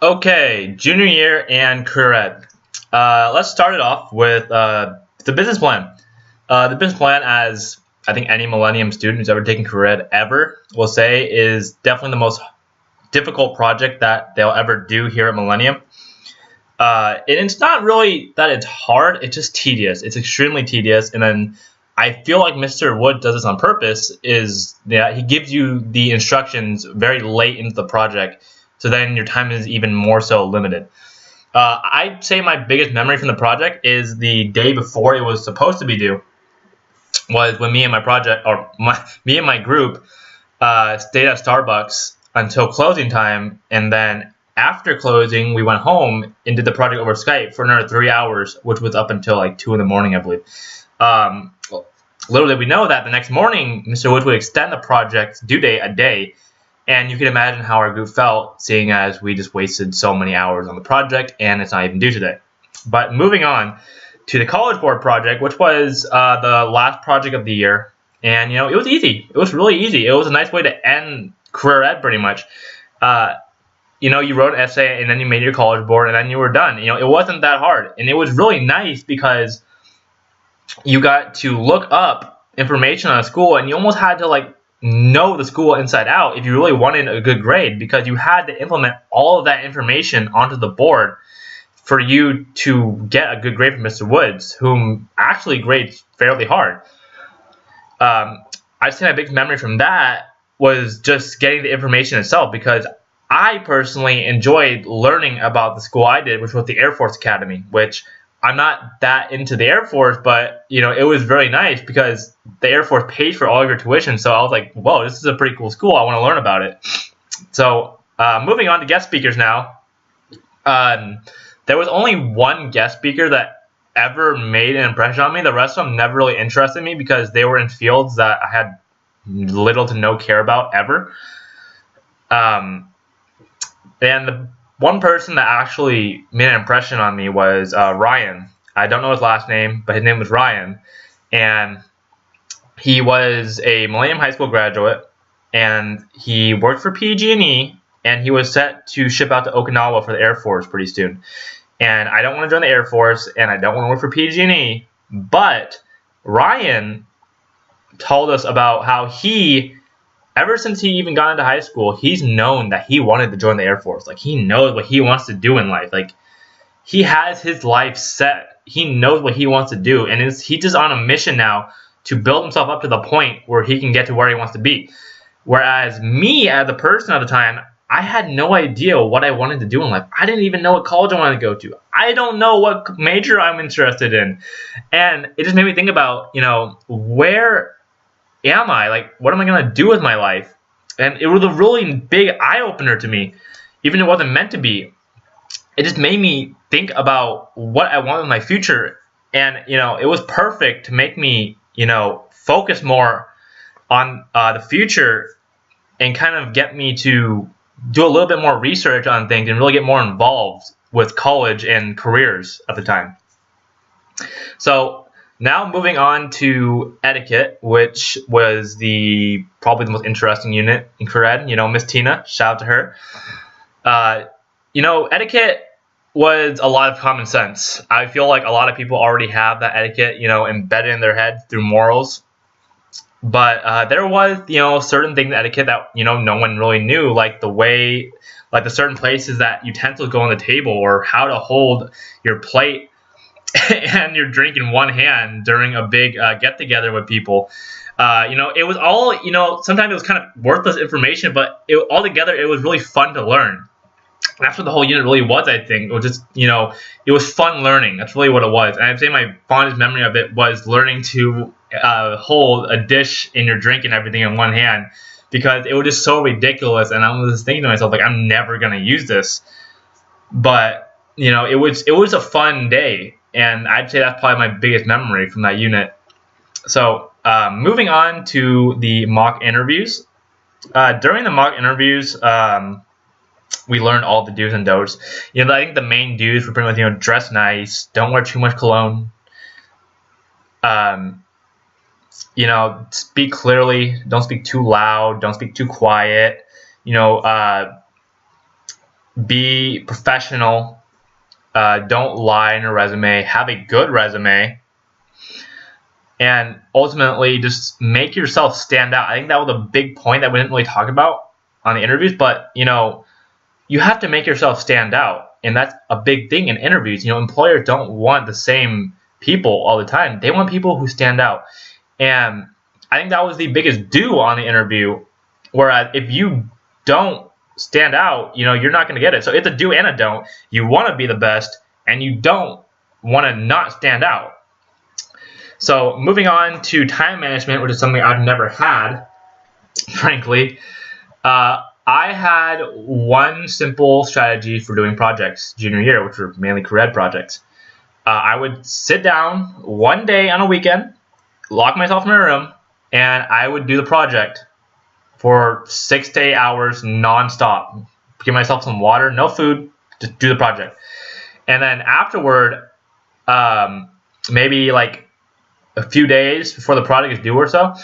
Okay, junior year and career ed. Let's start it off with the business plan. The business plan, as I think any Millennium student who's ever taken career ed ever will say, is definitely the most difficult project that they'll ever do here at Millennium. And it's not really that it's hard, it's just tedious. It's extremely tedious. And then I feel like Mr. Wood does this on purpose, is that he gives you the instructions very late into the project, so then your time is even more so limited. I'd say my biggest memory from the project is the day before it was supposed to be due, was when me and my group stayed at Starbucks until closing time, and then after closing, we went home and did the project over Skype for another 3 hours, which was up until like 2 in the morning, I believe. Little did we know that the next morning, Mr. Woods would extend the project's due date a day, and you can imagine how our group felt, seeing as we just wasted so many hours on the project, and it's not even due today. But moving on to the College Board project, which was the last project of the year, and it was easy. It was really easy. It was a nice way to end career ed, pretty much. You wrote an essay, and then you made your College Board, and then you were done. It wasn't that hard, and it was really nice because you got to look up information on a school, and you almost had to know the school inside out if you really wanted a good grade, because you had to implement all of that information onto the board for you to get a good grade from Mr. Woods, whom actually grades fairly hard. I'd say my big memory from that was just getting the information itself, because I personally enjoyed learning about the school I did, which was the Air Force Academy, which I'm not that into the Air Force, but it was very nice because the Air Force paid for all of your tuition. So I was like, whoa, this is a pretty cool school. I want to learn about it. So moving on to guest speakers now. There was only one guest speaker that ever made an impression on me. The rest of them never really interested me because they were in fields that I had little to no care about ever. And the one person that actually made an impression on me was Ryan. I don't know his last name, but his name was Ryan. And he was a Millennium High School graduate, and he worked for PG&E, and he was set to ship out to Okinawa for the Air Force pretty soon. And I don't want to join the Air Force, and I don't want to work for PG&E, but Ryan told us about how ever since he even got into high school, he's known that he wanted to join the Air Force. He knows what he wants to do in life. He has his life set. He knows what he wants to do, and he's just on a mission now to build himself up to the point where he can get to where he wants to be. Whereas me, as a person at the time, I had no idea what I wanted to do in life. I didn't even know what college I wanted to go to. I don't know what major I'm interested in. And it just made me think about, where am I? What am I going to do with my life? And it was a really big eye-opener to me, even if it wasn't meant to be. It just made me think about what I want in my future. And, it was perfect to make me, focus more on the future and kind of get me to do a little bit more research on things and really get more involved with college and careers at the time. So now moving on to etiquette, which was probably the most interesting unit in career ed. Miss Tina, shout out to her. Etiquette was a lot of common sense. I feel like a lot of people already have that etiquette, embedded in their head through morals. But there was, certain things in etiquette that, no one really knew, like the certain places that utensils go on the table, or how to hold your plate and your drink in one hand during a big get-together with people. It was all, sometimes it was kind of worthless information, but altogether it was really fun to learn. That's what the whole unit really was, I think. It was just, it was fun learning. That's really what it was. And I'd say my fondest memory of it was learning to hold a dish in your drink and everything in one hand, because it was just so ridiculous. And I was just thinking to myself, I'm never going to use this. But, it was a fun day. And I'd say that's probably my biggest memory from that unit. So moving on to the mock interviews. During the mock interviews, we learned all the do's and don'ts. I think the main do's were pretty much, dress nice, don't wear too much cologne, speak clearly, don't speak too loud, don't speak too quiet, be professional. Don't lie in your resume. Have a good resume. And ultimately, just make yourself stand out. I think that was a big point that we didn't really talk about on the interviews. But, you have to make yourself stand out. And that's a big thing in interviews. Employers don't want the same people all the time. They want people who stand out. And I think that was the biggest do on the interview. Whereas if you don't stand out, you're not going to get it. So it's a do and a don't. You want to be the best, and you don't want to not stand out. So moving on to time management, which is something I've never had, frankly. I had one simple strategy for doing projects junior year, which were mainly career ed projects. I would sit down one day on a weekend, lock myself in my room, and I would do the project for 6 to 8 hours nonstop. Give myself some water, no food, just do the project. And then afterward, maybe like a few days before the project is due or so,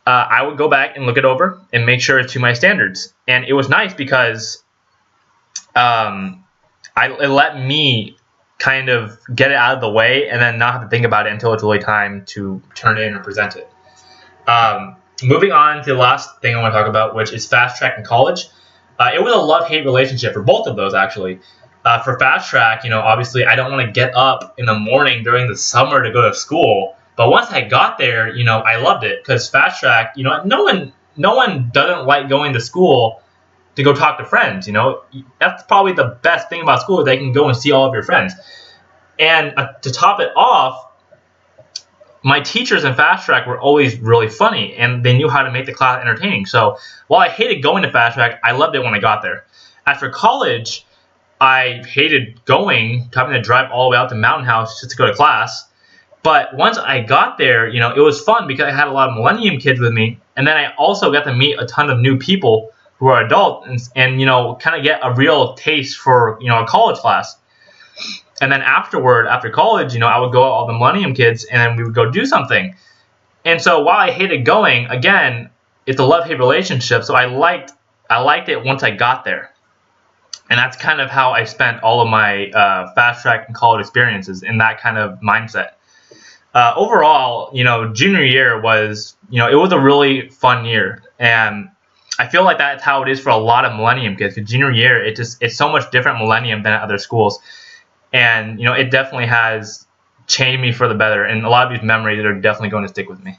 I would go back and look it over and make sure it's to my standards. And it was nice because it let me kind of get it out of the way and then not have to think about it until it's really time to turn it in or present it. Moving on to the last thing I want to talk about, which is fast track in college. It was a love-hate relationship for both of those, actually. For fast track, obviously I don't want to get up in the morning during the summer to go to school. But once I got there, I loved it because fast track, no one doesn't like going to school to go talk to friends. That's probably the best thing about school is they can go and see all of your friends. And to top it off, my teachers in fast track were always really funny, and they knew how to make the class entertaining. So while I hated going to fast track, I loved it when I got there. After college, I hated having to drive all the way out to Mountain House just to go to class. But once I got there, it was fun because I had a lot of Millennium kids with me. And then I also got to meet a ton of new people who are adults and kind of get a real taste for, a college class. And then after college, I would go out with all the Millennium kids and then we would go do something. And so while I hated going, again, it's a love-hate relationship. So I liked it once I got there. And that's kind of how I spent all of my fast track and college experiences in that kind of mindset. Overall, junior year was, it was a really fun year. And I feel like that's how it is for a lot of Millennium kids. Because junior year, it's so much different Millennium than at other schools. And, it definitely has changed me for the better. And a lot of these memories are definitely going to stick with me.